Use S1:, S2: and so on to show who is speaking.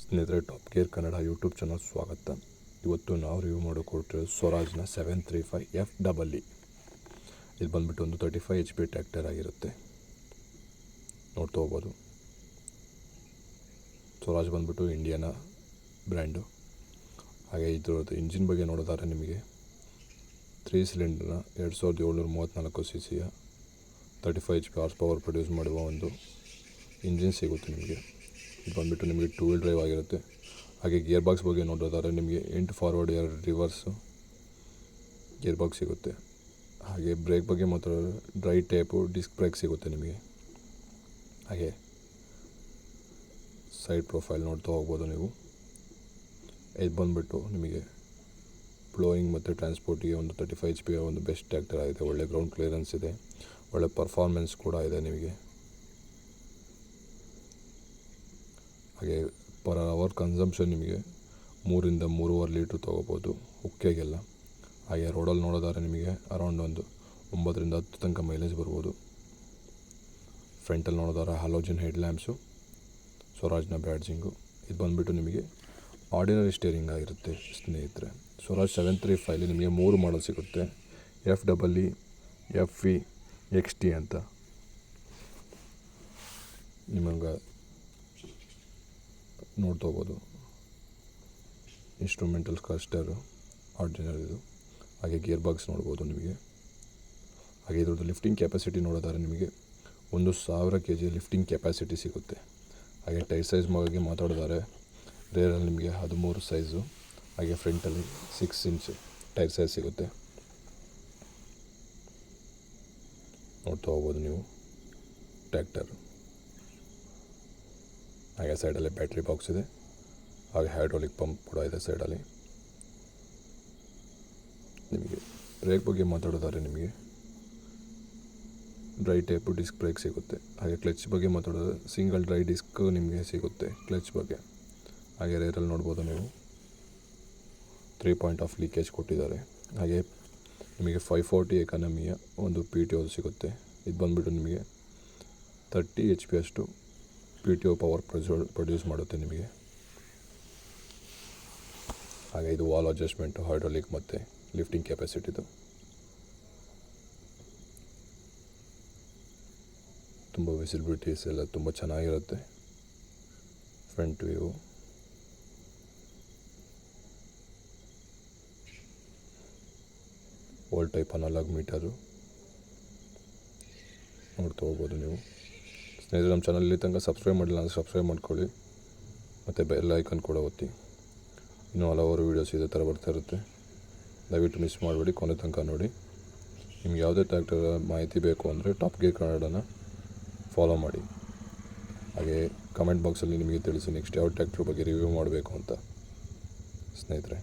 S1: ಸ್ನೇಹಿತರೆ, top gear Kannada YouTube channel ಸ್ವಾಗತ. ಇವತ್ತು ನಾವು ರಿವ್ಯೂ ಮಾಡಿಕೊಟ್ಟಿರೋದು ಸ್ವರಾಜ್ನ 735FEE. ಇದು ಬಂದುಬಿಟ್ಟು ಒಂದು 35 HP ಟ್ರ್ಯಾಕ್ಟರ್ ಆಗಿರುತ್ತೆ. ನೋಡ್ತಾ ಹೋಗ್ಬೋದು. ಸ್ವರಾಜ್ ಬಂದುಬಿಟ್ಟು ಇಂಡಿಯನ ಬ್ರ್ಯಾಂಡು. ಹಾಗೆ ಇದ್ರದ್ದು ಇಂಜಿನ್ ಬಗ್ಗೆ ನೋಡೋದಾದ್ರೆ ನಿಮಗೆ 3 ಸಿಲಿಂಡರ್ನ 2734 cc 35 HP horse power produce ಮಾಡುವ ಒಂದು ಇಂಜಿನ್ ಸಿಗುತ್ತೆ ನಿಮಗೆ. ಇದು ಬಂದುಬಿಟ್ಟು ನಿಮಗೆ 2 ವೀಲ್ ಡ್ರೈವ್ ಆಗಿರುತ್ತೆ. ಹಾಗೆ ಗೇರ್ ಬಾಕ್ಸ್ ಬಗ್ಗೆ ನೋಡೋದಾದ್ರೆ ನಿಮಗೆ 8 ಫಾರ್ವರ್ಡ್ 2 ರಿವರ್ಸು ಗೇರ್ ಬಾಕ್ಸ್ ಸಿಗುತ್ತೆ. ಹಾಗೆ ಬ್ರೇಕ್ ಬಗ್ಗೆ ಮಾತ್ರ ಡ್ರೈ ಟೈಪು ಡಿಸ್ಕ್ ಬ್ರೇಕ್ ಸಿಗುತ್ತೆ ನಿಮಗೆ. ಹಾಗೆ ಸೈಡ್ ಪ್ರೊಫೈಲ್ ನೋಡ್ತಾ ಹೋಗ್ಬೋದು ನೀವು. ಇದು ಬಂದುಬಿಟ್ಟು ನಿಮಗೆ ಪ್ಲೋಯಿಂಗ್ ಮತ್ತು ಟ್ರಾನ್ಸ್ಪೋರ್ಟಿಗೆ ಒಂದು 35 HP ಒಂದು ಬೆಸ್ಟ್ ಟ್ರ್ಯಾಕ್ಟರ್ ಆಗಿದೆ. ಒಳ್ಳೆ ಗ್ರೌಂಡ್ ಕ್ಲಿಯರೆನ್ಸ್ ಇದೆ, ಒಳ್ಳೆ ಪರ್ಫಾರ್ಮೆನ್ಸ್ ಕೂಡ ಇದೆ ನಿಮಗೆ. ಹಾಗೆ ಪರ್ ಅವರ್ ಕನ್ಸಂಪ್ಷನ್ ನಿಮಗೆ 3 ರಿಂದ 3.5 ಲೀಟ್ರ್ ತೊಗೋಬೋದು ಉಕ್ಕೆಗೆಲ್ಲ. ಹಾಗೆ ರೋಡಲ್ಲಿ ನೋಡೋದಾದ್ರೆ ನಿಮಗೆ ಅರೌಂಡ್ ಒಂದು 9 ರಿಂದ 10 ತನಕ ಮೈಲೇಜ್ ಬರ್ಬೋದು. ಫ್ರಂಟಲ್ಲಿ ನೋಡೋದಾದ್ರೆ ಹಲೋಜನ್ ಹೆಡ್ ಲ್ಯಾಂಪ್ಸು, ಸ್ವರಾಜ್ನ ಬ್ಯಾಡ್ಜಿಂಗು. ಇದು ಬಂದುಬಿಟ್ಟು ನಿಮಗೆ ಆರ್ಡಿನರಿ ಸ್ಟೇರಿಂಗ್ ಆಗಿರುತ್ತೆ ಸ್ನೇಹಿತರೆ. ಸ್ವರಾಜ್ 735 ನಿಮಗೆ 3 ಮಾಡಲ್ ಸಿಗುತ್ತೆ. FEE, FE, XT ಅಂತ ನಿಮಗೆ ನೋಡ್ತಾ ಹೋಗ್ಬೋದು. ಇನ್ಸ್ಟ್ರೂಮೆಂಟಲ್ ಕ್ಲಸ್ಟರು ಆರ್ಡಿನರಿ ಇದು. ಹಾಗೆ ಗೇರ್ ಬಾಕ್ಸ್ ನೋಡ್ಬೋದು ನಿಮಗೆ. ಹಾಗೆ ಇದ್ರದ್ದು ಲಿಫ್ಟಿಂಗ್ ಕೆಪಾಸಿಟಿ ನೋಡೋದಾದ್ರೆ ನಿಮಗೆ 1000 kg ಲಿಫ್ಟಿಂಗ್ ಕೆಪಾಸಿಟಿ ಸಿಗುತ್ತೆ. ಹಾಗೆ ಟೈರ್ ಸೈಜ್ ಬಗ್ಗೆ ಮಾತಾಡೋದಾದ್ರೆ ರೇರಲ್ಲಿ ನಿಮಗೆ 13 ಸೈಜು, ಹಾಗೆ ಫ್ರಂಟಲ್ಲಿ 6 ಇಂಚ್ ಟೈರ್ ಸೈಜ್ ಸಿಗುತ್ತೆ. ನೋಡ್ತಾ ಹೋಗ್ಬೋದು ನೀವು ಟ್ರ್ಯಾಕ್ಟರ್. ಹಾಗೆ ಸೈಡಲ್ಲಿ ಬ್ಯಾಟ್ರಿ ಬಾಕ್ಸ್ ಇದೆ. ಹಾಗೆ ಹೈಡ್ರಾಲಿಕ್ ಪಂಪ್ ಕೂಡ ಇದೆ ಸೈಡಲ್ಲಿ. ನಿಮಗೆ ಬ್ರೇಕ್ ಬಗ್ಗೆ ಮಾತಾಡೋದಾದ್ರೆ ನಿಮಗೆ ಡ್ರೈ ಟೈಪು ಡಿಸ್ಕ್ ಬ್ರೇಕ್ ಸಿಗುತ್ತೆ. ಹಾಗೆ ಕ್ಲಚ್ ಬಗ್ಗೆ ಮಾತಾಡೋದಾದ್ರೆ ಸಿಂಗಲ್ ಡ್ರೈ ಡಿಸ್ಕ್ ನಿಮಗೆ ಸಿಗುತ್ತೆ ಕ್ಲಚ್ ಬಗ್ಗೆ. ಹಾಗೆ ರೇರಲ್ಲಿ ನೋಡ್ಬೋದು ನೀವು 3 ಪಾಯಿಂಟ್ ಆಫ್ ಲೀಕೇಜ್ ಕೊಟ್ಟಿದ್ದಾರೆ. ಹಾಗೆ ನಿಮಗೆ 540 ಎಕಾನಮಿಯ ಒಂದು PTO ಸಿಗುತ್ತೆ. ಇದು ಬಂದುಬಿಟ್ಟು ನಿಮಗೆ 30 HP ಅಷ್ಟು PTO ಪವರ್ ಪ್ರೊಡ್ಯೂಸ್ ಮಾಡುತ್ತೆ ನಿಮಗೆ. ಹಾಗೆ ಇದು ವಾಲ್ ಅಡ್ಜಸ್ಟ್ಮೆಂಟು, ಹೈಡ್ರಾಲಿಕ್ ಮತ್ತು ಲಿಫ್ಟಿಂಗ್ ಕೆಪಾಸಿಟಿದು. ತುಂಬ ವಿಸಿಬಿಲಿಟೀಸ್ ಎಲ್ಲ ತುಂಬ ಚೆನ್ನಾಗಿರುತ್ತೆ. Front view, old type analogue meter ನೋಡ್ತಾ ಹೋಗ್ಬೋದು ನೀವು. ಸ್ನೇಹಿತರೆ, ನಮ್ಮ ಚಾನಲ್ ಇಲ್ಲಿ ತನಕ ಸಬ್ಸ್ಕ್ರೈಬ್ ಮಾಡಿಲ್ಲ ಅಂದರೆ ಸಬ್ಸ್ಕ್ರೈಬ್ ಮಾಡ್ಕೊಳ್ಳಿ, ಮತ್ತು ಬೆಲ್ ಐಕನ್ ಕೂಡ ಒತ್ತಿ. ಇನ್ನೂ ಹಲವಾರು ವೀಡಿಯೋಸ್ ಇದೇ ಥರ ಬರ್ತಾ ಇರುತ್ತೆ. ದಯವಿಟ್ಟು ಮಿಸ್ ಮಾಡಬೇಡಿ, ಕೊನೆ ತನಕ ನೋಡಿ. ನಿಮ್ಗೆ ಯಾವುದೇ ಟ್ರ್ಯಾಕ್ಟರ್ ಮಾಹಿತಿ ಬೇಕು ಅಂದರೆ ಟಾಪ್ ಗೇರ್ ಕನ್ನಡನ ಫಾಲೋ ಮಾಡಿ. ಹಾಗೆ ಕಮೆಂಟ್ ಬಾಕ್ಸಲ್ಲಿ ನಿಮಗೆ ತಿಳಿಸಿ ನೆಕ್ಸ್ಟ್ ಯಾವ ಟ್ರ್ಯಾಕ್ಟರ್ ಬಗ್ಗೆ ರಿವ್ಯೂ ಮಾಡಬೇಕು ಅಂತ ಸ್ನೇಹಿತರೆ.